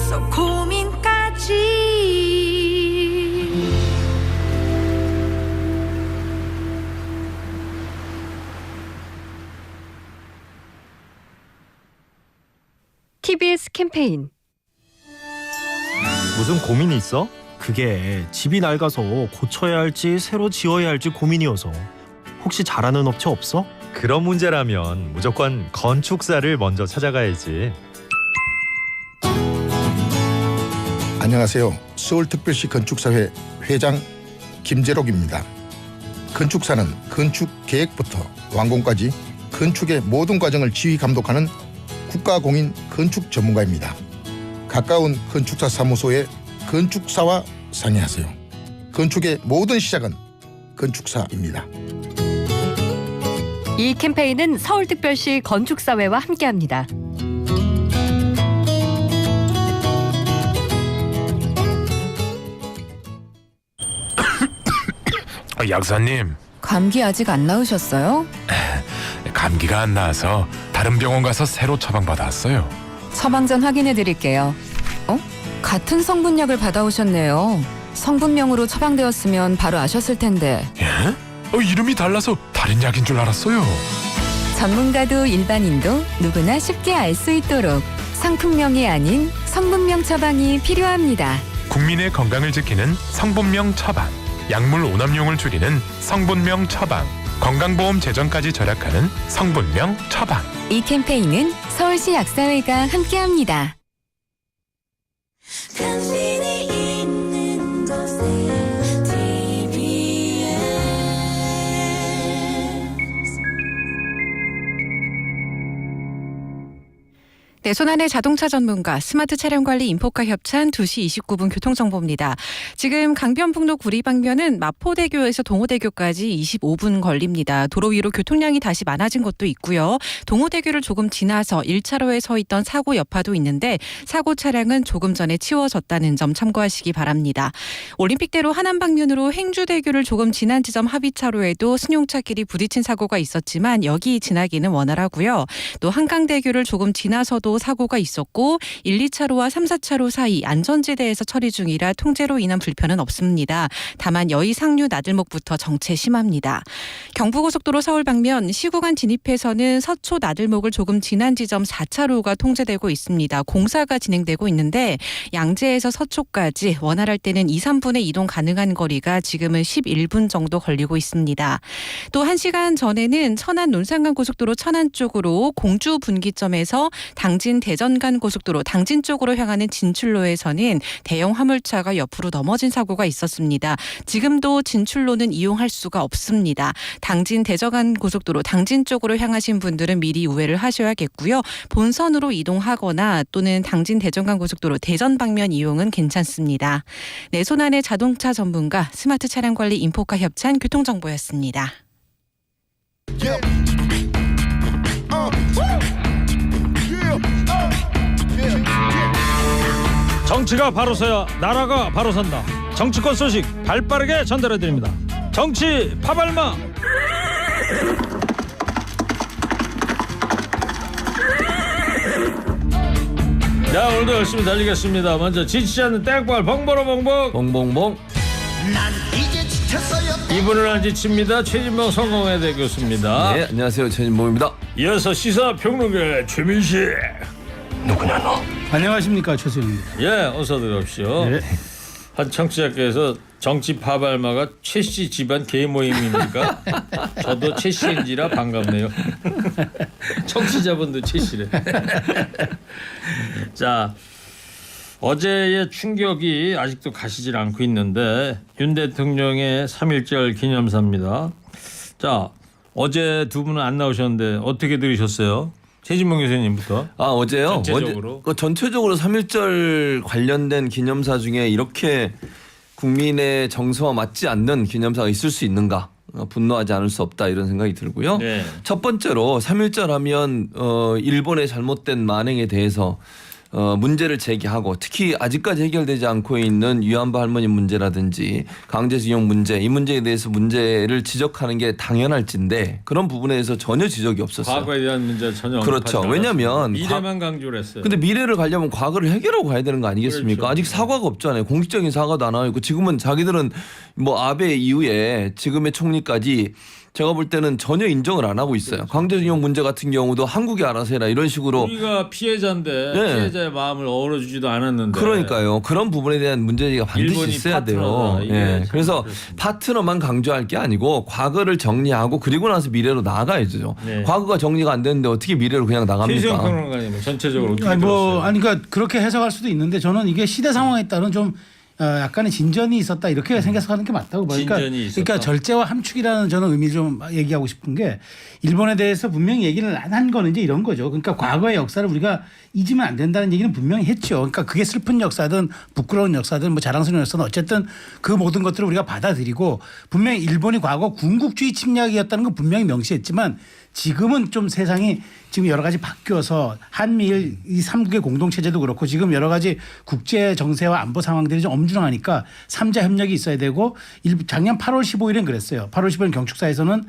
있어 고민까지. TBS 캠페인. 무슨 고민이 있어? 그게 집이 낡아서 고쳐야 할지 새로 지어야 할지 고민이어서. 혹시 잘하는 업체 없어? 그런 문제라면 무조건 건축사를 먼저 찾아가야지. 안녕하세요. 서울특별시 건축사회 회장 김재록입니다. 건축사는 건축 계획부터 완공까지 건축의 모든 과정을 지휘 감독하는 국가공인 건축 전문가입니다. 가까운 건축사 사무소에 건축사와 상의하세요. 건축의 모든 시작은 건축사입니다. 이 캠페인은 서울특별시 건축사회와 함께합니다. 약사님, 감기 아직 안 나으셨어요? 감기가 안 나아서 다른 병원 가서 새로 처방받았어요. 처방전 확인해 드릴게요. 같은 성분약을 받아오셨네요. 성분명으로 처방되었으면 바로 아셨을 텐데. 예? 이름이 달라서 다른 약인 줄 알았어요. 전문가도 일반인도 누구나 쉽게 알 수 있도록 상품명이 아닌 성분명 처방이 필요합니다. 국민의 건강을 지키는 성분명 처방, 약물 오남용을 줄이는 성분명 처방, 건강보험 재정까지 절약하는 성분명 처방. 이 캠페인은 서울시 약사회가 함께합니다. 당신이 있는 곳에 TBS. 네, 손안의 자동차 전문가 스마트 차량 관리 인포카 협찬 2시 29분 교통정보입니다. 지금 강변북로 구리 방면은 마포대교에서 동호대교까지 25분 걸립니다. 도로 위로 교통량이 다시 많아진 것도 있고요. 동호대교를 조금 지나서 1차로에 서 있던 사고 여파도 있는데 사고 차량은 조금 전에 치워졌다는 점 참고하시기 바랍니다. 올림픽대로 하남 방면으로 행주대교를 조금 지난 지점 합의차로에도 승용차끼리 부딪힌 사고가 있었지만 여기 지나기는 원활하고요. 또 한강대교를 조금 지나서도 사고가 있었고 1, 2차로와 3, 4차로 사이 안전지대에서 처리 중이라 통제로 인한 불편은 없습니다. 다만 여의 상류 나들목부터 정체 심합니다. 경부고속도로 서울 방면 시구간 진입에서는 서초 나들목을 조금 지난 지점 4차로가 통제되고 있습니다. 공사가 진행되고 있는데 양재에서 서초까지 원활할 때는 2, 3분의 이동 가능한 거리가 지금은 11분 정도 걸리고 있습니다. 또 1시간 전에는 천안 논산간 고속도로 천안 쪽으로 공주 분기점에서 당진 대전간 고속도로 당진 쪽으로 향하는 진출로에서는 대형 화물차가 옆으로 넘어진 사고가 있었습니다. 지금도 진출로는 이용할 수가 없습니다. 당진 대전간 고속도로 당진 쪽으로 향하신 분들은 미리 우회를 하셔야겠고요. 본선으로 이동하거나 또는 당진 대전간 고속도로 대전 방면 이용은 괜찮습니다. 네, 손안의 자동차 전문가 스마트 차량 관리 인포카 협찬 교통정보였습니다. 정치가 바로 서야 나라가 바로 선다. 정치권 소식 발빠르게 전달해드립니다. 정치 파발마. 자, 오늘도 열심히 달리겠습니다. 먼저 지치지 않는 땡벌 봉보로봉봉 봉봉봉. 이분을 안 지칩니다. 최진봉 성공회대 교수입니다. 네, 안녕하세요. 최진봉입니다. 이어서 시사평론가 최민식. 누구냐 너? 안녕하십니까, 최수입니다. 예, 어서 들어오십시오. 네. 한 청취자께서 정치 파발마가 최씨 집안 개 모임입니까? 저도 최씨인지라 반갑네요. 청취자분도 최씨래. 자, 어제의 충격이 아직도 가시질 않고 있는데 윤 대통령의 3.1절 기념사입니다. 자, 어제 두 분은 안 나오셨는데 어떻게 들으셨어요? 최진봉 교수님부터. 어제요? 전체적으로. 전체적으로 3.1절 관련된 기념사 중에 이렇게 국민의 정서와 맞지 않는 기념사가 있을 수 있는가? 분노하지 않을 수 없다 이런 생각이 들고요. 네. 첫 번째로 3.1절 하면 일본의 잘못된 만행에 대해서 문제를 제기하고 특히 아직까지 해결되지 않고 있는 위안부 할머니 문제라든지 강제징용 문제 이 문제에 대해서 문제를 지적하는 게 당연할진데 그런 부분에 대해서 전혀 지적이 없었어요. 과거에 대한 문제 전혀 그렇죠. 언급하지 왜냐하면 미래만 강조를 했어요. 근데 미래를 가려면 과거를 해결하고 가야 되는 거 아니겠습니까? 그렇죠. 아직 사과가 없잖아요. 공식적인 사과도 안 하고 있고 지금은 자기들은 뭐 아베 이후에 지금의 총리까지 제가 볼 때는 전혀 인정을 안 하고 있어요. 강제징용 문제 같은 경우도 한국이 알아서 해라 이런 식으로. 우리가 피해자인데 네. 피해자의 마음을 어우러주지도 않았는데. 그러니까요. 그런 부분에 대한 문제가 반드시 일본이 있어야 돼요. 파트너다. 이게 예. 참 그래서 그렇습니다. 파트너만 강조할 게 아니고 과거를 정리하고 그리고 나서 미래로 나아가야죠. 네. 과거가 정리가 안 되는데 어떻게 미래로 그냥 최수영 나갑니까? 평론가님 전체적으로 어떻게 아니 들었어요? 아니 그러니까 그렇게 해석할 수도 있는데 저는 이게 시대 상황에 따른 좀 약간의 진전이 있었다 이렇게 생각하는 게 맞다고 봐요. 진전이 있었다. 그러니까 절제와 함축이라는 저는 의미를 좀 얘기하고 싶은 게 일본에 대해서 분명히 얘기를 안 한 거는 이제 이런 거죠. 그러니까 과거의 역사를 우리가 잊으면 안 된다는 얘기는 분명히 했죠. 그러니까 그게 슬픈 역사든 부끄러운 역사든 뭐 자랑스러운 역사든 어쨌든 그 모든 것들을 우리가 받아들이고 분명히 일본이 과거 군국주의 침략이었다는 건 분명히 명시했지만 지금은 좀 세상이 지금 여러 가지 바뀌어서 한미일 이 3국의 공동체제도 그렇고 지금 여러 가지 국제 정세와 안보 상황들이 좀 엄중하니까 3자 협력이 있어야 되고 작년 8월 15일엔 그랬어요. 8월 15일 경축사에서는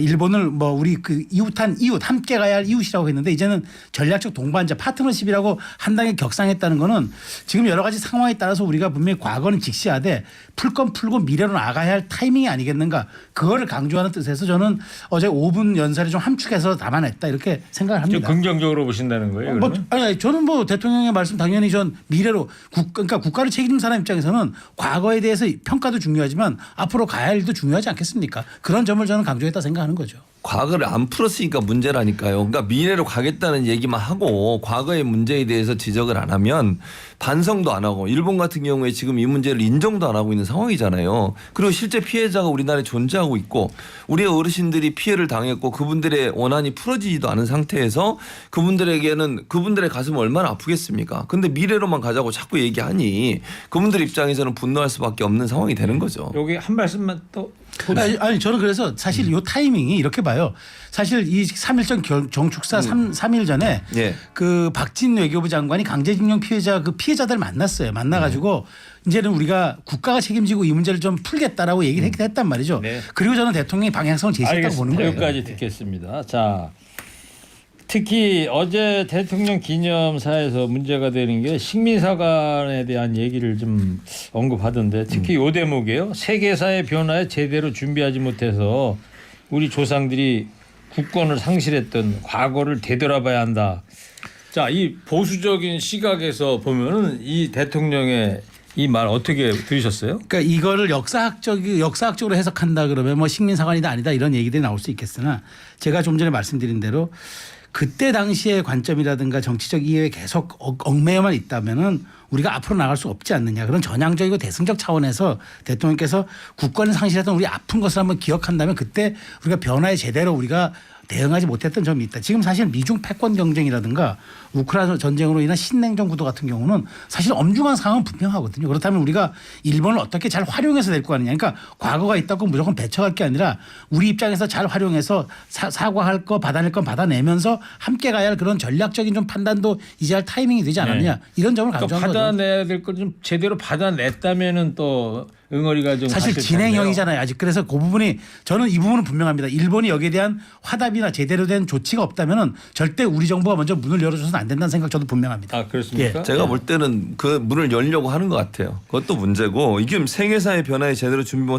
일본을 뭐 우리 그 이웃 함께 가야 할 이웃이라고 했는데 이제는 전략적 동반자 파트너십이라고 한 단계 격상했다는 거는 지금 여러 가지 상황에 따라서 우리가 분명히 과거는 직시하되 풀 건 풀고 미래로 나가야 할 타이밍이 아니겠는가 그거를 강조하는 뜻에서 저는 어제 5분 연설에 좀 함축해서 담아냈다 이렇게 생각을 좀 합니다. 긍정적으로 보신다는 거예요? 뭐, 그러면? 아니, 저는 뭐 대통령의 말씀 당연히 전 미래로 그러니까 국가를 책임지는 사람 입장에서는 과거에 대해서 평가도 중요하지만 앞으로 가야 할 일도 중요하지 않겠습니까? 그런 점을 저는 강조했다 생각하는 거죠. 과거를 안 풀었으니까 문제라니까요. 그러니까 미래로 가겠다는 얘기만 하고 과거의 문제에 대해서 지적을 안 하면 반성도 안 하고 일본 같은 경우에 지금 이 문제를 인정도 안 하고 있는 상황이잖아요. 그리고 실제 피해자가 우리나라에 존재하고 있고 우리의 어르신들이 피해를 당했고 그분들의 원한이 풀어지지도 않은 상태에서 그분들에게는 그분들의 가슴은 얼마나 아프겠습니까? 근데 미래로만 가자고 자꾸 얘기하니 그분들 입장에서는 분노할 수밖에 없는 상황이 되는 거죠. 여기 한 말씀만 또. 아니 저는 그래서 사실 이 타이밍이 이렇게 봐요. 사실 이 3.1전 정축사 3일 전에 예. 그 박진 외교부 장관이 강제징용 피해자 그 피해자들 만났어요. 만나가지고 이제는 우리가 국가가 책임지고 이 문제를 좀 풀겠다라고 얘기를 했단 말이죠. 네. 그리고 저는 대통령이 방향성을 제시했다고 보는 거예요. 여기까지 듣겠습니다. 자, 특히 어제 대통령 기념사에서 문제가 되는 게 식민사관에 대한 얘기를 좀 언급하던데 특히 요 대목이에요. 세계사의 변화에 제대로 준비하지 못해서 우리 조상들이 국권을 상실했던 과거를 되돌아봐야 한다. 자, 이 보수적인 시각에서 보면은 이 대통령의 이 말 어떻게 들으셨어요? 그러니까 이거를 역사학적으로 해석한다 그러면 뭐 식민사관이다 아니다 이런 얘기들이 나올 수 있겠으나 제가 좀 전에 말씀드린 대로 그때 당시의 관점이라든가 정치적 이해에 계속 얽매여만 있다면은 우리가 앞으로 나갈 수 없지 않느냐 그런 전향적이고 대승적 차원에서 대통령께서 국권을 상실했던 우리 아픈 것을 한번 기억한다면 그때 우리가 변화에 제대로 우리가 대응하지 못했던 점이 있다. 지금 사실 미중 패권 경쟁이라든가 우크라이나 전쟁으로 인한 신냉전 구도 같은 경우는 사실 엄중한 상황은 분명하거든요. 그렇다면 우리가 일본을 어떻게 잘 활용해서 될 거 아니냐. 그러니까 과거가 있다고 무조건 배척할 게 아니라 우리 입장에서 잘 활용해서 사과할 거 받아낼 건 받아내면서 함께 가야 할 그런 전략적인 좀 판단도 이제 할 타이밍이 되지 않았냐. 네. 이런 점을 강조한 거죠. 받아내야 될 걸 좀 제대로 받아냈다면은 또 응어리가 좀 사실 갔을 진행형이잖아요. 아직 그래서 그 부분이 저는 이 부분은 분명합니다. 일본이 여기에 대한 화답이나 제대로 된 조치가 없다면은 절대 우리 정부가 먼저 문을 열어줘서는 안 된다는 생각 저도 분명합니다. 아 그렇습니까? 제가 볼 때는 그 문을 열려고 하는 것 같아요. 그것도 문제고 이게 세계사의 변화에 제대로 준비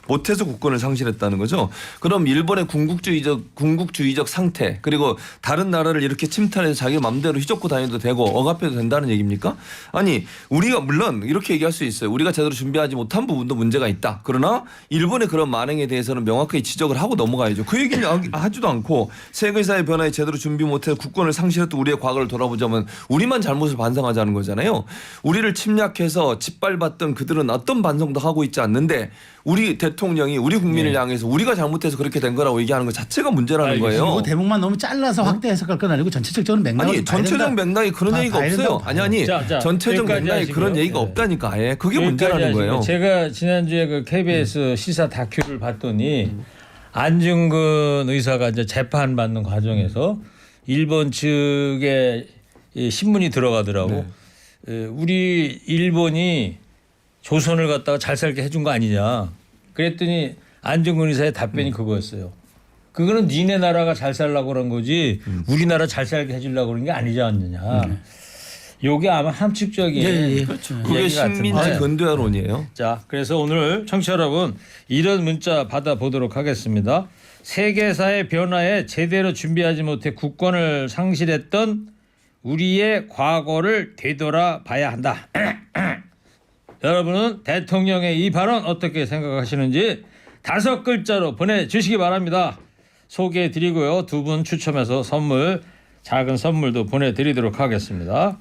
못해서 국권을 상실했다는 거죠. 그럼 일본의 군국주의적 상태 그리고 다른 나라를 이렇게 침탈해서 자기 마음대로 휘젓고 다녀도 되고 억압해도 된다는 얘기입니까? 아니 우리가 물론 이렇게 얘기할 수 있어요. 우리가 제대로 준비하지 못한 부분도 문제가 있다. 그러나 일본의 그런 만행에 대해서는 명확하게 지적을 하고 넘어가야죠. 그 얘기는 하지도 않고 세계사의 변화에 제대로 준비 못해서 국권을 상실했던 우리의 과거를 돌아보자면 우리만 잘못을 반성하자는 거잖아요. 우리를 침략해서 짓밟았던 그들은 어떤 반성도 하고 있지 않는데 우리 대통령이 우리 국민을 향해서 우리가 잘못해서 그렇게 된 거라고 얘기하는 것 자체가 문제라는 거예요. 이거 대목만 너무 잘라서 확대 해석할 건 아니고 전체적인 맥락을 아니 전체적 맥락이 그런 얘기가 없어요. 아니 자, 전체적 여기까지 맥락이 하시고요. 그런 얘기가 네. 없다니까. 아예 그게 여기까지 문제라는 하시고 거예요. 제가 지난주에 그 KBS 시사 다큐를 봤더니 안중근 의사가 이제 재판받는 과정에서 일본 측의 이 신문이 들어가더라고. 우리 일본이 조선을 갖다가 잘 살게 해준 거 아니냐. 그랬더니 안중근 의사의 답변이 그거였어요. 그거는 니네 나라가 잘 살라고 그런 거지 우리나라 잘 살게 해주려고 그런 게 아니지 않느냐. 요게 아마 함축적인 그렇죠. 그게 얘기 같은데. 식민지 근대화론이에요. 자, 그래서 오늘 청취자 여러분 이런 문자 받아보도록 하겠습니다. 세계사의 변화에 제대로 준비하지 못해 국권을 상실했던 우리의 과거를 되돌아봐야 한다. 여러분은 대통령의 이 발언 어떻게 생각하시는지 5글자로 보내주시기 바랍니다. 소개해드리고요. 2분 추첨해서 작은 선물도 보내드리도록 하겠습니다.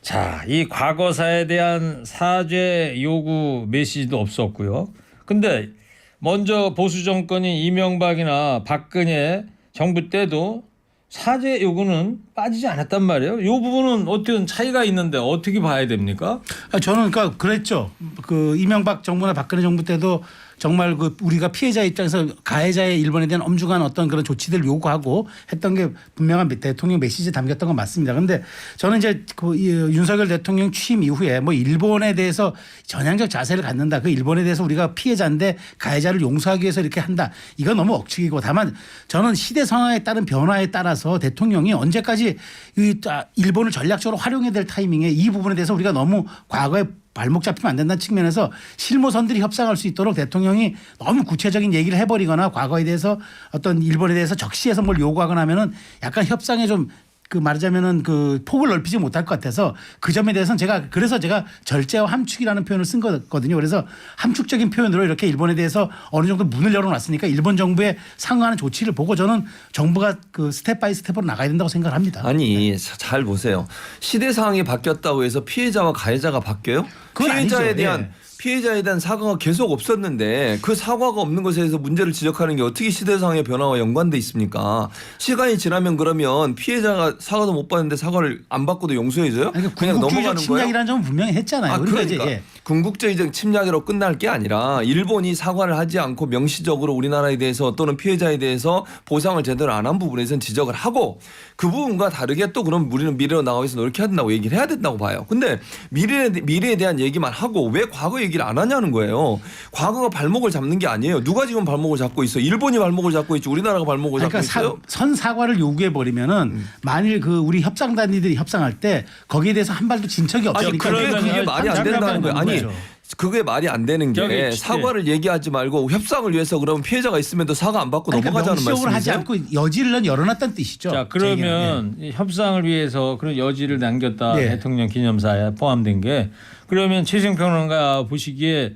자, 이 과거사에 대한 사죄 요구 메시지도 없었고요. 근데 먼저 보수 정권인 이명박이나 박근혜 정부 때도 사죄 요구는 빠지지 않았단 말이에요. 이 부분은 어떤 차이가 있는데 어떻게 봐야 됩니까? 저는 그러니까 그랬죠. 그 이명박 정부나 박근혜 정부 때도 정말 그 우리가 피해자 입장에서 가해자의 일본에 대한 엄중한 어떤 그런 조치들을 요구하고 했던 게 분명한 대통령 메시지에 담겼던 건 맞습니다. 그런데 저는 이제 그 윤석열 대통령 취임 이후에 뭐 일본에 대해서 전향적 자세를 갖는다. 그 일본에 대해서 우리가 피해자인데 가해자를 용서하기 위해서 이렇게 한다. 이건 너무 억측이고 다만 저는 시대 상황에 따른 변화에 따라서 대통령이 언제까지 일본을 전략적으로 활용해야 될 타이밍에 이 부분에 대해서 우리가 너무 과거에 발목 잡히면 안 된다는 측면에서 실무선들이 협상할 수 있도록 대통령이 너무 구체적인 얘기를 해버리거나 과거에 대해서 어떤 일본에 대해서 적시해서 뭘 요구하거나 하면은 약간 협상에 좀 그 말하자면은 그 폭을 넓히지 못할 것 같아서 그 점에 대해서는 그래서 제가 절제와 함축이라는 표현을 쓴 거거든요. 그래서 함축적인 표현으로 이렇게 일본에 대해서 어느 정도 문을 열어놨으니까 일본 정부의 상응하는 조치를 보고 저는 정부가 그 스텝 바이 스텝으로 나가야 된다고 생각을 합니다. 아니 잘 보세요. 시대 상황이 바뀌었다고 해서 피해자와 가해자가 바뀌어요? 피해자에 대한 사과가 계속 없었는데 그 사과가 없는 것에 대해서 문제를 지적하는 게 어떻게 시대상의 변화와 연관돼 있습니까? 시간이 지나면 그러면 피해자가 사과도 못 받는데 사과를 안 받고도 용서해줘요? 그냥 넘어가는 거예요? 침략이라는 점은 분명히 했잖아요. 그러니까 궁극적인 침략으로 끝날 게 아니라 일본이 사과를 하지 않고 명시적으로 우리나라에 대해서 또는 피해자에 대해서 보상을 제대로 안 한 부분에서는 지적을 하고 그 부분과 다르게 또 그럼 우리는 미래로 나가기 위해서 노력해야 된다고 얘기를 해야 된다고 봐요. 근데 미래에 대한 얘기만 하고 왜 과거 얘기를 안 하냐는 거예요. 과거가 발목을 잡는 게 아니에요. 누가 지금 발목을 잡고 있어? 일본이 발목을 잡고 있지 우리나라가 발목을 잡고 있어요? 선 사과를 요구해 버리면은 만일 그 우리 협상단위들이 협상할 때 거기에 대해서 한 발도 진 척이 없으니까 그게 말이 안 된다는 거예요. 아니 그게 말이 안 되는 게 저기, 사과를 얘기하지 말고 협상을 위해서 그러면 피해자가 있으면 또 사과 안 받고 넘어가자는 말씀이세요? 명시적으로 하지 않고 여지를 열어놨다는 뜻이죠. 자, 그러면 협상을 위해서 그런 여지를 남겼다. 대통령 기념사에 포함된 게 그러면 최승 평론가 보시기에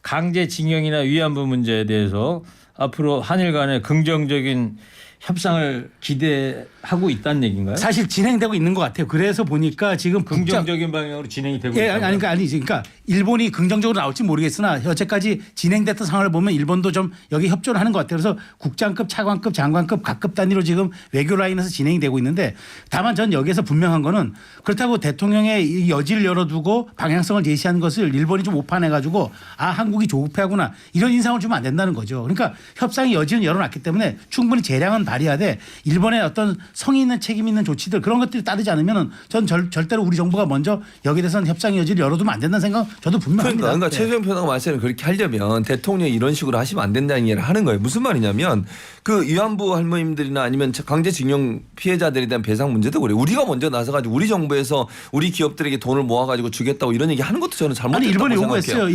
강제징용이나 위안부 문제에 대해서 앞으로 한일 간의 긍정적인 협상을 기대하고 있다는 얘기인가요? 사실 진행되고 있는 것 같아요. 그래서 보니까 지금 긍정적인 방향으로 진행이 되고 있다. 그러니까 일본이 긍정적으로 나올지 모르겠으나 여태까지 진행됐던 상황을 보면 일본도 좀 여기 협조를 하는 것 같아요. 그래서 국장급, 차관급, 장관급 각급 단위로 지금 외교 라인에서 진행이 되고 있는데 다만 전 여기에서 분명한 거는 그렇다고 대통령의 여지를 열어두고 방향성을 제시한 것을 일본이 좀 오판해가지고 한국이 조급해하구나 이런 인상을 주면 안 된다는 거죠. 그러니까 협상의 여지는 열어놨기 때문에 충분히 재량은 발휘하되 일본의 어떤 성의 있는 책임 있는 조치들 그런 것들이 따르지 않으면 전 절대로 우리 정부가 먼저 여기에 대해서는 협상의 여지를 열어두면 안 된다는 생각 저도 분명합니다. 그러니까 최수영 평론가 말씀을 그렇게 하려면 대통령이 이런 식으로 하시면 안 된다는 얘기를 하는 거예요. 무슨 말이냐면 그 위안부 할머님들이나 아니면 강제징용 피해자들에 대한 배상 문제도 그래요. 우리가 먼저 나서가지고 우리 정부에서 우리 기업들에게 돈을 모아가지고 주겠다고 이런 얘기 하는 것도 저는 잘못됐다고 일본이 생각해요. 요구했어요.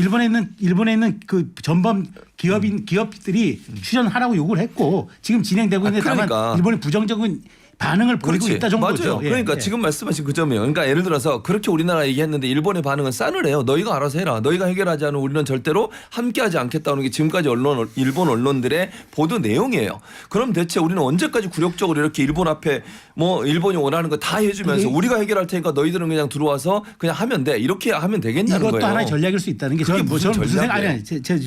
일본에 있는 그 전범 기업들이 출연하라고 요구를 했고 지금 진행되고 있는데 다만 일본이 부정적인 반응을 보이고 있다 정도죠. 맞아요. 그러니까 지금 말씀하신 그 점이에요. 그러니까 예를 들어서 그렇게 우리나라 얘기했는데 일본의 반응은 싸늘해요. 너희가 알아서 해라. 너희가 해결하지 않으면 우리는 절대로 함께하지 않겠다는 게 지금까지 일본 언론들의 보도 내용이에요. 그럼 대체 우리는 언제까지 굴욕적으로 이렇게 일본 앞에 뭐 일본이 원하는 거 다 해주면서 우리가 해결할 테니까 너희들은 그냥 들어와서 그냥 하면 돼. 이렇게 하면 되겠냐는 거예요. 이것도 하나의 전략일 수 있다는 게 저는 무슨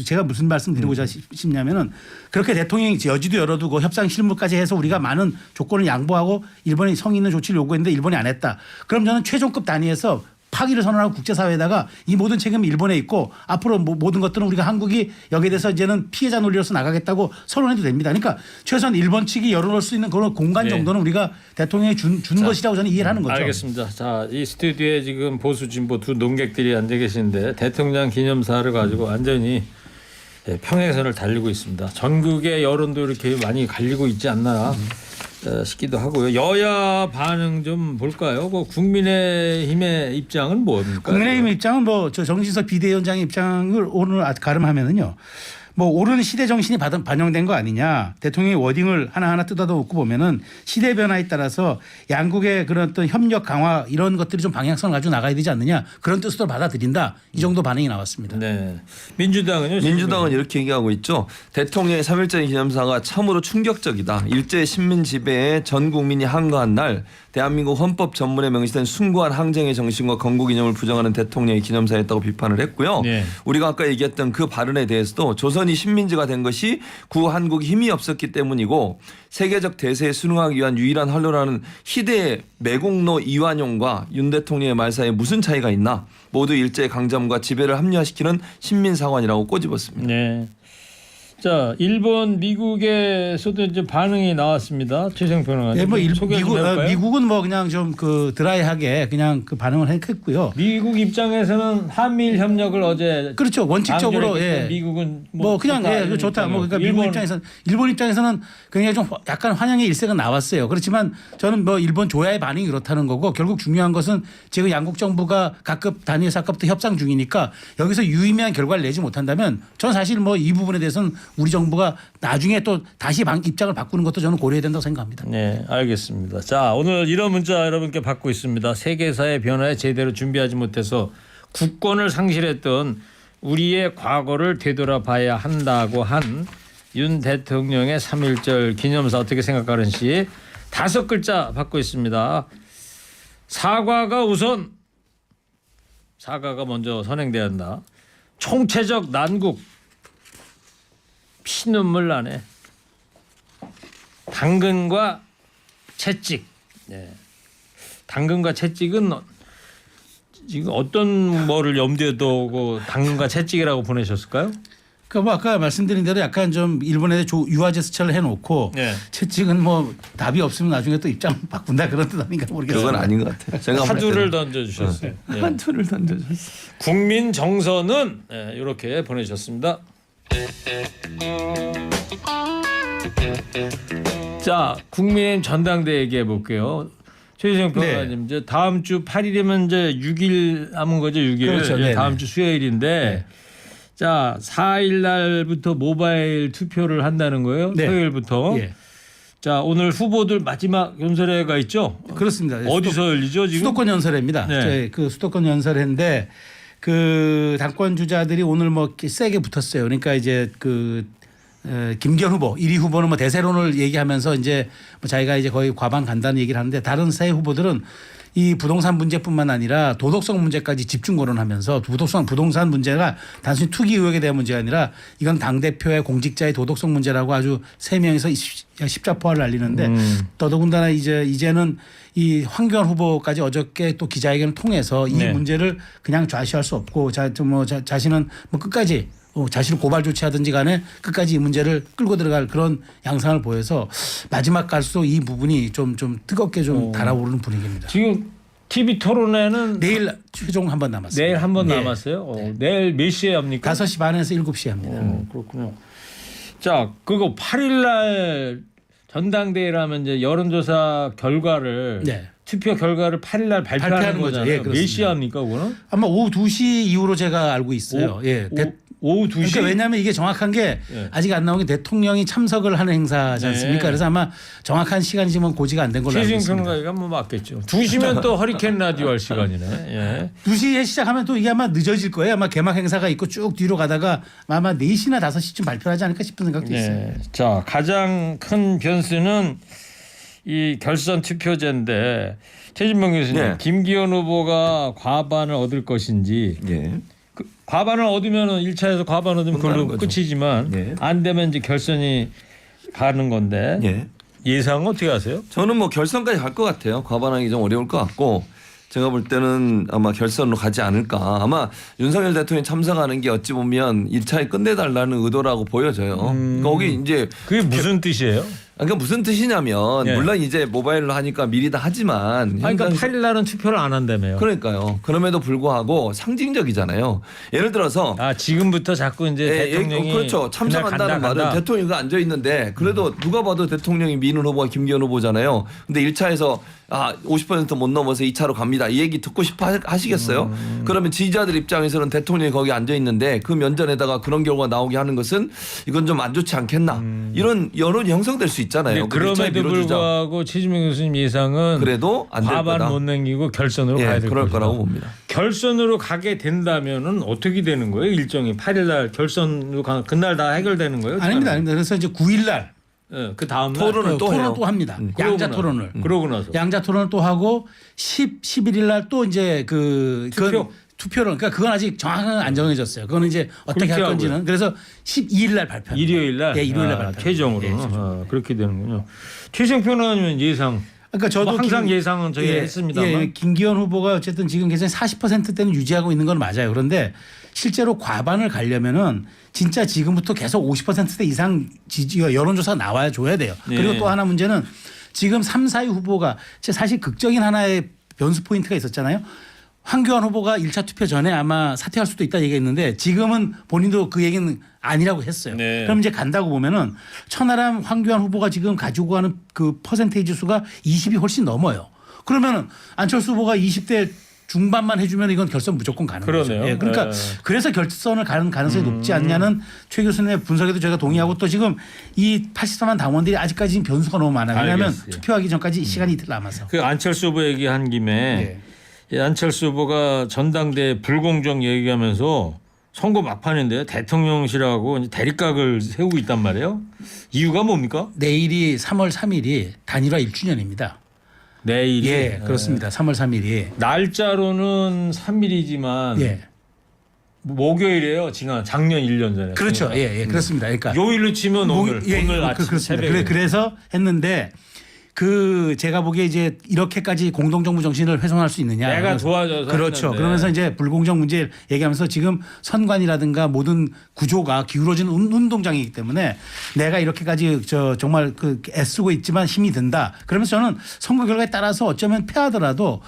제가 무슨 말씀 드리고자 싶냐면은 그렇게 대통령이 여지도 열어두고 협상 실무까지 해서 우리가 많은 조건을 양보하고 일본이 성의 있는 조치를 요구했는데 일본이 안 했다. 그럼 저는 최종급 단위에서 파기를 선언하고 국제사회에다가 이 모든 책임은 일본에 있고 앞으로 모든 것들은 우리가 한국이 여기에 대해서 이제는 피해자 논리로서 나가겠다고 선언해도 됩니다. 그러니까 최소한 일본 측이 열어놓을 수 있는 그런 공간 정도는 우리가 대통령이 준 것이라고 저는 이해를 하는 거죠. 알겠습니다. 자, 이 스튜디오에 지금 보수 진보 두 논객들이 앉아 계시는데 대통령 기념사를 가지고 완전히 평행선을 달리고 있습니다. 전국의 여론도 이렇게 많이 갈리고 있지 않나 싶기도 하고요. 여야 반응 좀 볼까요? 그 국민의힘의 입장은 뭡니까? 국민의힘 입장은 뭐 저 정진석 비대위원장의 입장을 오늘 가름하면은요. 뭐 옳은 시대 정신이 반영된 거 아니냐. 대통령이 워딩을 하나하나 뜯어놓고 보면은 시대 변화에 따라서 양국의 그런 어떤 협력 강화 이런 것들이 좀 방향성을 가지고 나가야 되지 않느냐. 그런 뜻으로 받아들인다. 이 정도 반응이 나왔습니다. 네. 민주당은요? 민주당은 이렇게 얘기하고 있죠. 대통령의 3.1절 기념사가 참으로 충격적이다. 일제 식민 지배에 전 국민이 항거한 날 대한민국 헌법 전문에 명시된 숭고한 항쟁의 정신과 건국 이념을 부정하는 대통령의 기념사였다고 비판을 했고요. 네. 우리가 아까 얘기했던 그 발언에 대해서도 조선이 식민지가 된 것이 구한국이 힘이 없었기 때문이고 세계적 대세에 순응하기 위한 유일한 활로라는 희대의 매국노 이완용과 윤 대통령의 말 사이에 무슨 차이가 있나. 모두 일제 강점과 지배를 합리화시키는 신민사관이라고 꼬집었습니다. 네. 자, 일본, 미국에서도 이제 반응이 나왔습니다. 최생 평론가님. 네, 뭐 소개 좀 해볼까요? 미국은 뭐 그냥 좀 그 드라이하게 그냥 그 반응을 했고요. 미국 입장에서는 한미일 협력을 어제 그렇죠. 원칙적으로 예. 미국은 뭐 그냥 좋다, 좋다. 뭐 그러니까 일본 입장에서는 굉장히 좀 약간 환영의 일색은 나왔어요. 그렇지만 저는 뭐 일본 조야의 반응이 그렇다는 거고 결국 중요한 것은 지금 양국 정부가 각급 단위에서 아까부터 협상 중이니까 여기서 유의미한 결과를 내지 못한다면 저는 사실 뭐 이 부분에 대해서는 우리 정부가 나중에 또 다시 입장을 바꾸는 것도 저는 고려해야 된다고 생각합니다. 네, 알겠습니다. 자, 오늘 이런 문자 여러분께 받고 있습니다. 세계사의 변화에 제대로 준비하지 못해서 국권을 상실했던 우리의 과거를 되돌아봐야 한다고 한 윤 대통령의 3.1절 기념사 어떻게 생각하는지 5글자 받고 있습니다. 사과가 먼저 선행돼야 한다. 총체적 난국 피눈물 나네. 당근과 채찍. 네. 당근과 채찍은 지금 어떤 뭐를 염두에 두고 당근과 채찍이라고 보내셨을까요? 그러니까 뭐 아까 말씀드린 대로 약간 좀 일본에 유화 제스처를 해놓고 네. 채찍은 뭐 답이 없으면 나중에 또 입장 바꾼다 그런 뜻 아닌가 모르겠어요. 그건 아닌 것 같아요. 제가 화두를 던져주셨어요. 네. 화두를 던져주셨어요. 국민 정서는 이렇게 보내셨습니다. 자, 국민의힘 전당대 얘기해 볼게요. 최재형 평론가님, 이제 다음 주 8일이면 이제 6일 남은 거죠, 6일. 그렇죠. 다음 주 수요일인데, 자 4일 날부터 모바일 투표를 한다는 거예요. 네. 토요일부터. 예. 자, 오늘 후보들 마지막 연설회가 있죠. 그렇습니다. 어디서 열리죠 지금? 수도권 연설회입니다. 네. 그 수도권 연설회인데 그 당권 주자들이 오늘 뭐 세게 붙었어요. 그러니까 이제 그 김기현 후보 1위 후보는 뭐 대세론을 얘기하면서 이제 뭐 자기가 이제 거의 과반 간다는 얘기를 하는데 다른 세 후보들은 이 부동산 문제뿐만 아니라 도덕성 문제까지 집중 거론하면서 부동산 문제가 단순히 투기 의혹에 대한 문제가 아니라 이건 당대표의 공직자의 도덕성 문제라고 아주 세 명이서 십자포화를 날리는데 더더군다나 이제는 이 황교안 후보까지 어저께 또 기자회견을 통해서 이 문제를 그냥 좌시할 수 없고 자신은 뭐 끝까지 자신을 고발 조치하든지 간에 끝까지 이 문제를 끌고 들어갈 그런 양상을 보여서 마지막 갈수록 이 부분이 좀 뜨겁게 좀 달아오르는 분위기입니다. 지금 TV 토론회는 내일 최종 한 번 남았습니다. 내일 한 번 남았어요. 내일 몇 시에 합니까? 5시 반에서 7시에 합니다. 그렇군요. 자, 그거 8일 날 전당대회라면 이제 여론조사 결과를 투표 결과를 8일 날 발표하는 거잖아요. 예, 몇 시에 합니까, 그거는? 아마 오후 2시 이후로 제가 알고 있어요. 오후 2시. 그러니까 왜냐하면 이게 정확한 게 아직 안 나온 게 대통령이 참석을 하는 행사지 않습니까? 그래서 아마 정확한 시간이 지금 고지가 안 된 걸로 알고 있습니다. 최진 평론가가 뭐 맞겠죠. 2시면 또 허리케인 라디오 할 시간이네. 예. 2시에 시작하면 또 이게 아마 늦어질 거예요. 아마 개막 행사가 있고 쭉 뒤로 가다가 아마 4시나 5시쯤 발표하지 않을까 싶은 생각도 있어요. 자, 가장 큰 변수는 이 결선 투표제인데 최진봉 교수님, 김기현 후보가 과반을 얻을 것인지 과반을 얻으면 1차에서 과반 얻으면 그걸로 끝이지만 안 되면 이제 결선이 가는 건데 예상은 어떻게 하세요? 저는 뭐 결선까지 갈 것 같아요. 과반하기 좀 어려울 것 같고 제가 볼 때는 아마 결선으로 가지 않을까. 아마 윤석열 대통령이 참석하는 게 어찌 보면 1차에 끝내달라는 의도라고 보여져요. 거기 이제 그게 무슨 뜻이에요? 그러니까 무슨 뜻이냐면 예. 물론 이제 모바일로 하니까 미리 다 하지만 그러니까 현장 8일 날은 투표를 안 한다며요. 그러니까요. 그럼에도 불구하고 상징적이잖아요. 예를 들어서 지금부터 자꾸 이제 대통령이 그렇죠. 참석한다는 말은 대통령이 앉아 있는데 그래도 누가 봐도 대통령이 민훈 후보가 김기현 후보잖아요. 근데 1차에서 50% 못 넘어서 2차로 갑니다. 이 얘기 듣고 싶어 하시겠어요? 그러면 지지자들 입장에서는 대통령이 거기 앉아 있는데 그 면전에다가 그런 결과가 나오게 하는 것은 이건 좀 안 좋지 않겠나. 이런 여론이 형성될 수 있잖아요. 그럼에도 불구하고 최지명 교수님 예상은 그래도 안 될 과반 거다. 못 남기고 결선으로 가야 될 그럴 것이다. 거라고 봅니다. 결선으로 가게 된다면은 어떻게 되는 거예요? 일정이 8일 날 결선으로 그날 다 해결되는 거예요? 아닙니다. 그래서 이제 9일 날 그 다음 날 토론을 또 해요. 또 합니다. 양자 토론을. 그러고 나서 양자 토론을 또 하고 11일 날 또 이제 투표를 그러니까 그건 아직 정확하게 안 정해졌어요. 그거는 이제 어떻게 할 건지는. 그래서 12일 날 발표. 일요일 날. 예, 일요일 날 발표. 최종으로. 최종. 그렇게 되는군요. 최종표 나오면 예상. 그러니까 저도 항상 예상은 저희가 했습니다만. 김기현 후보가 어쨌든 지금 계속 40%대는 유지하고 있는 건 맞아요. 그런데 실제로 과반을 가려면은 진짜 지금부터 계속 50%대 이상 지지가 여론조사가 나와야 줘야 돼요. 그리고 또 하나 문제는 지금 3, 4위 후보가 사실 극적인 하나의 변수 포인트가 있었잖아요. 황교안 후보가 1차 투표 전에 아마 사퇴할 수도 있다 얘기했는데 지금은 본인도 그 얘기는 아니라고 했어요. 그럼 이제 간다고 보면은 천하람 황교안 후보가 지금 가지고 가는 그 퍼센테이지 수가 20이 훨씬 넘어요. 그러면은 안철수 후보가 20대 중반만 해주면 이건 결선 무조건 가는 거죠. 그러네요. 그러니까 그래서 결선을 가는 가능성이 높지 않냐는 최 교수님의 분석에도 제가 동의하고 또 지금 이 84만 당원들이 아직까지 변수가 너무 많아요. 왜냐하면 투표하기 전까지 시간이 이틀 남아서. 그 안철수 후보 얘기한 김에 안철수 후보가 전당대 불공정 얘기하면서 선거 막판인데 대통령실하고 대립각을 세우고 있단 말이에요. 이유가 뭡니까? 내일이 3월 3일이 단일화 1주년입니다. 내일이? 예, 그렇습니다. 3월 3일이. 날짜로는 3일이지만 목요일이에요. 작년 1년 전에. 그렇죠. 예, 그렇습니다. 그러니까 요일로 치면 오늘 아침 그렇습니다. 새벽에. 그래서 했는데 제가 보기에 이제 이렇게까지 공동정부 정신을 훼손할 수 있느냐. 내가 도와줘서 그렇죠. 했는데. 그러면서 이제 불공정 문제 얘기하면서 지금 선관위라든가 모든 구조가 기울어진 운동장이기 때문에 내가 이렇게까지 정말 애쓰고 있지만 힘이 든다. 그러면서 저는 선거 결과에 따라서 어쩌면 패하더라도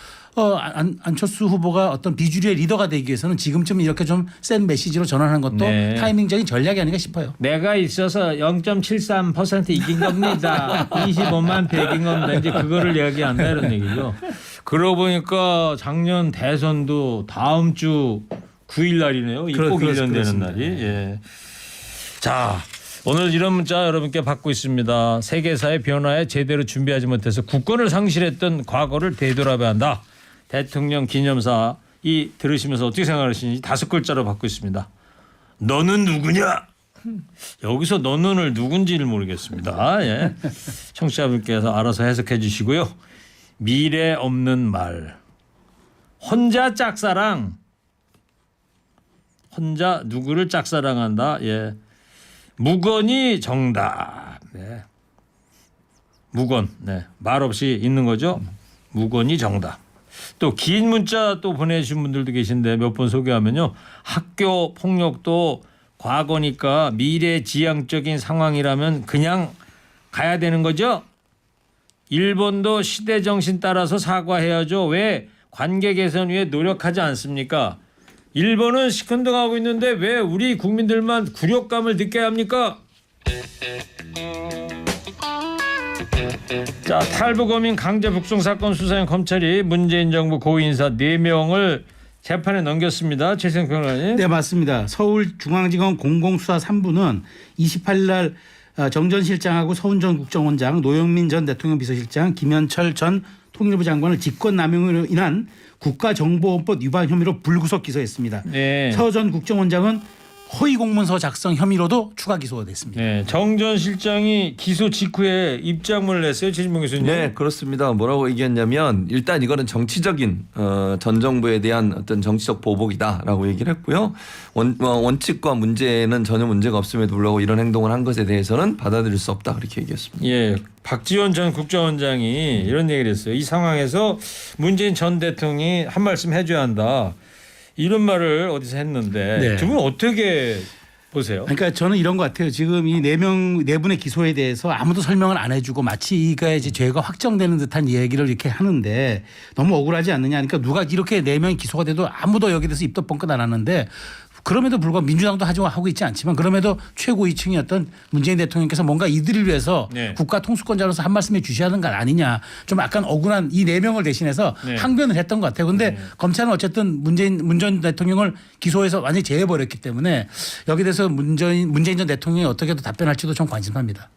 안철수 후보가 어떤 비주류의 리더가 되기 위해서는 지금쯤 이렇게 좀 센 메시지로 전환하는 것도 타이밍적인 전략이 아닌가 싶어요. 내가 있어서 0.73% 이긴 겁니다. 25만 표 이긴 겁니다. 이제 그거를 이야기한다 이런 얘기죠. 그러고 보니까 작년 대선도 다음 주 9일 날이네요. 꼭 1년 되는 날이. 예. 자, 오늘 이런 문자 여러분께 받고 있습니다. 세계사의 변화에 제대로 준비하지 못해서 국권을 상실했던 과거를 되돌아봐야 한다. 대통령 기념사 들으시면서 어떻게 생각하시는지 5글자로 받고 있습니다. 너는 누구냐? 여기서 너는을 누군지를 모르겠습니다. 예. 청취자분께서 알아서 해석해 주시고요. 미래 없는 말. 혼자 짝사랑. 혼자 누구를 짝사랑한다. 예. 무건이 정답. 네. 무건. 네. 말 없이 있는 거죠. 무건이 정답. 또 긴 문자 또 보내주신 분들도 계신데 몇 번 소개하면요. 학교 폭력도 과거니까 미래지향적인 상황이라면 그냥 가야 되는 거죠. 일본도 시대정신 따라서 사과해야죠. 왜 관계 개선 위해 노력하지 않습니까? 일본은 시큰둥하고 있는데 왜 우리 국민들만 굴욕감을 느껴야 합니까? 자, 탈북어민 강제 북송 사건 수사인 검찰이 문재인 정부 고위인사 4명을 재판에 넘겼습니다. 최승 평론가님. 네, 맞습니다. 서울중앙지검 공공수사 3부는 28일 날 정전 실장하고 서훈 전 국정원장, 노영민 전 대통령 비서실장, 김현철 전 통일부 장관을 직권남용으로 인한 국가정보원법 위반 혐의로 불구속 기소했습니다. 서 전 국정원장은 허위 공문서 작성 혐의로도 추가 기소가 됐습니다. 네, 정 전 실장이 기소 직후에 입장문을 냈어요, 최진봉 교수님. 네, 그렇습니다. 뭐라고 얘기했냐면 일단 이거는 정치적인 전 정부에 대한 어떤 정치적 보복이다라고 얘기를 했고요. 원칙과 문제는 전혀 문제가 없음에도 불구하고 이런 행동을 한 것에 대해서는 받아들일 수 없다 그렇게 얘기했습니다. 예, 박지원 전 국정원장이 이런 얘기를 했어요. 이 상황에서 문재인 전 대통령이 한 말씀 해줘야 한다. 이런 말을 어디서 했는데 네. 두 분 어떻게 보세요? 그러니까 저는 이런 것 같아요. 지금 이 네 분의 기소에 대해서 아무도 설명을 안 해주고 마치 이가 이제 죄가 확정되는 듯한 얘기를 이렇게 하는데 너무 억울하지 않느냐. 그러니까 누가 이렇게 4명이 기소가 돼도 아무도 여기에 대해서 입도 뻥끗 안 하는데 그럼에도 불구하고 민주당도 하고 있지 않지만 그럼에도 최고위층이었던 문재인 대통령께서 뭔가 이들을 위해서 네. 국가 통수권자로서 한 말씀해 주셔야 하는 건 아니냐. 좀 약간 억울한 이 4명을 대신해서 네. 항변을 했던 것 같아요. 그런데 검찰은 어쨌든 문재인 전 대통령을 기소해서 완전히 제해버렸기 때문에 여기에 대해서 문재인 전 대통령이 어떻게도 답변할지도 좀 관심합니다.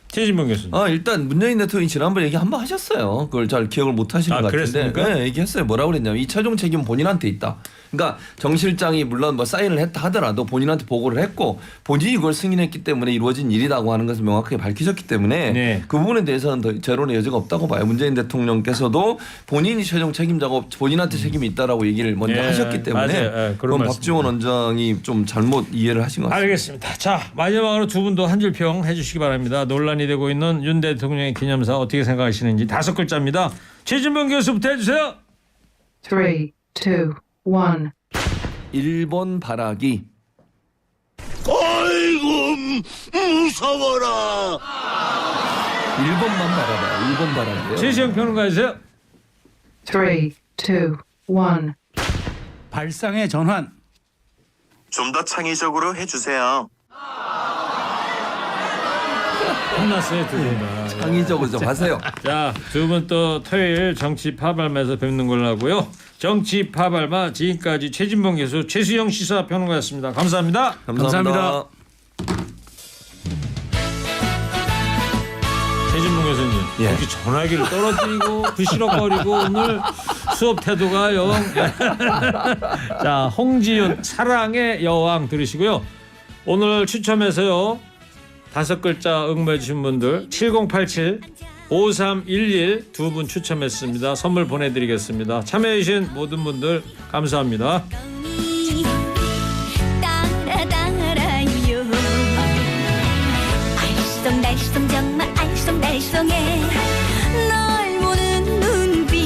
최진봉 교수님. 일단 문재인 대통령이 지난번 얘기 한번 하셨어요. 그걸 잘 기억을 못 하시는 것 같은데. 그랬습니까? 네, 얘기했어요. 뭐라고 그랬냐면 이 최종 책임은 본인한테 있다. 그러니까 정 실장이 물론 뭐 사인을 했다 하더라도 본인한테 보고를 했고 본인이 이걸 승인했기 때문에 이루어진 일이라고 하는 것을 명확하게 밝히셨기 때문에 네. 그 부분에 대해서는 더 재론의 여지가 없다고 봐요. 문재인 대통령께서도 본인이 최종 책임자고 본인한테 책임이 있다라고 얘기를 먼저 네, 하셨기 때문에 맞아요. 네, 그런 그건 박지원 원장이 좀 잘못 이해를 하신 것 같습니다. 알겠습니다. 자, 마지막으로 두 분도 한 줄 평 해주시기 바랍니다. 논란이 되고 있는 윤 대통령의 기념사 어떻게 생각하시는지 5글자입니다. 최진봉 교수부터 해주세요. 3, 2, 1 일본 발악이 일본만 바라봐요. 일본 발악이에요. 최시영 평론가 해주세요. 3, 2, 1 발상의 전환. 좀 더 창의적으로 해주세요. 혼났어요, 두 분 다. 창의적으로 좀 하세요. 자, 두 분 또 토요일 정치 파발마에서 뵙는 걸로 하고요. 정치 파발마 지금까지 최진봉 교수, 최수영 시사평론가였습니다. 감사합니다. 감사합니다. 최진봉 교수님, 이렇게 전화기를 떨어뜨리고 부시럭거리고 오늘 수업 태도가 영. 자, 홍지윤 사랑의 여왕 들으시고요. 오늘 추첨해서요 5글자 응모해 주신 분들 7087 5311 두 분 추첨했습니다. 선물 보내드리겠습니다. 참여해 주신 모든 분들 감사합니다. 따라따라요 알쏭달쏭 정말 알쏭달쏭해 널 보는 눈빛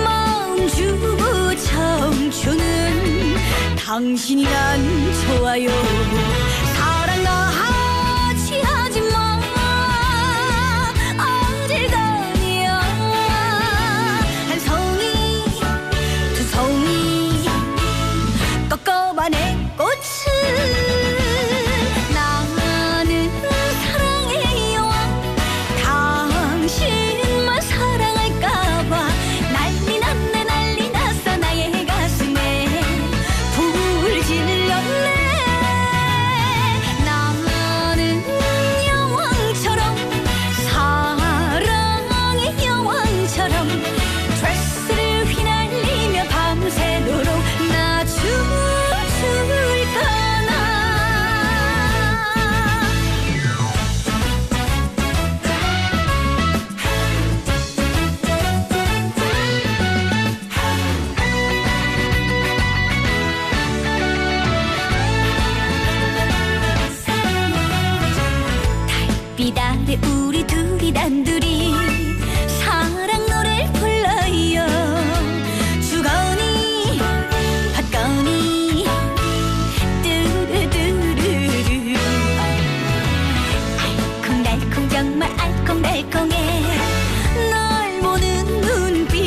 마음 주고 청춘은 당신이 난 좋아요 사랑 나하지 하지마 어딜 가냐 한 송이 두 송이 꺾어봐 내 꽃을 나는 사랑의 여왕 당신만 사랑할까봐 난리 났네 난리 났어 나의 가슴에 불을 질렀네 나는 여왕처럼 사랑의 여왕처럼 드레스를 휘날리며 밤새도록 나 춤출까나 달빛 아래 우리 둘이 단둘이 사랑 노래를 불러요 주거니 받거니 뚜루뚜루루 알콩달콩 정말 알콩달콩해 널 보는 눈빛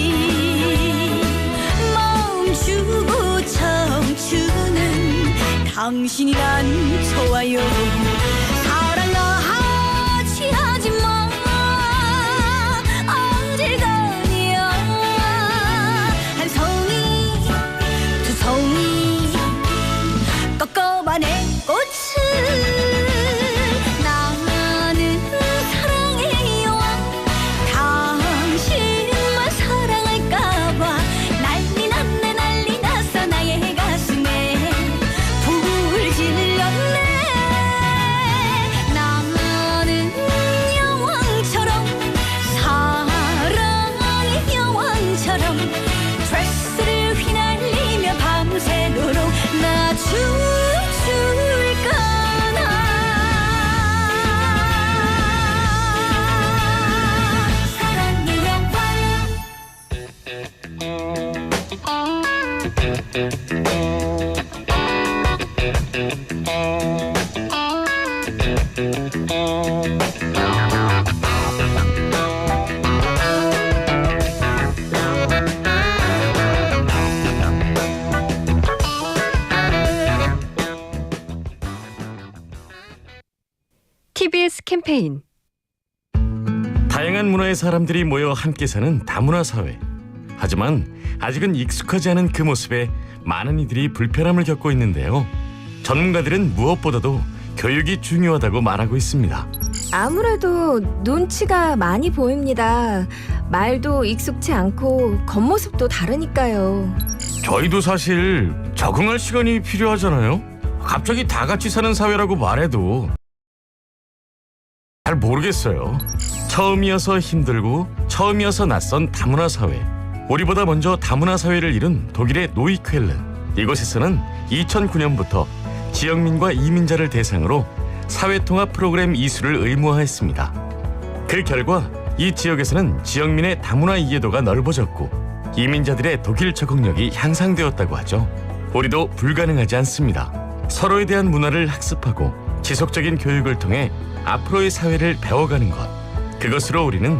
마음 주고 청춘은 당신이 난 좋아요 사랑 나하지 하지마 어딜 가냐 한 송이 두 송이 꺾어봐 내 꽃을 나는 사랑의 여왕 당신만 사랑할까봐 난리 났네 난리 났어 나의 가슴에 TBS 캠페인 다양한 문화의 사람들이 모여 함께 사는 다문화 사회. 하지만 아직은 익숙하지 않은 그 모습에 많은 이들이 불편함을 겪고 있는데요. 전문가들은 무엇보다도 교육이 중요하다고 말하고 있습니다. 아무래도 눈치가 많이 보입니다. 말도 익숙치 않고 겉모습도 다르니까요. 저희도 사실 적응할 시간이 필요하잖아요. 갑자기 다 같이 사는 사회라고 말해도 잘 모르겠어요. 처음이어서 힘들고 처음이어서 낯선 다문화 사회. 우리보다 먼저 다문화 사회를 이룬 독일의 노이쾰른. 이곳에서는 2009년부터 지역민과 이민자를 대상으로 사회통합 프로그램 이수를 의무화했습니다. 그 결과 이 지역에서는 지역민의 다문화 이해도가 넓어졌고 이민자들의 독일 적응력이 향상되었다고 하죠. 우리도 불가능하지 않습니다. 서로에 대한 문화를 학습하고 지속적인 교육을 통해 앞으로의 사회를 배워가는 것. 그것으로 우리는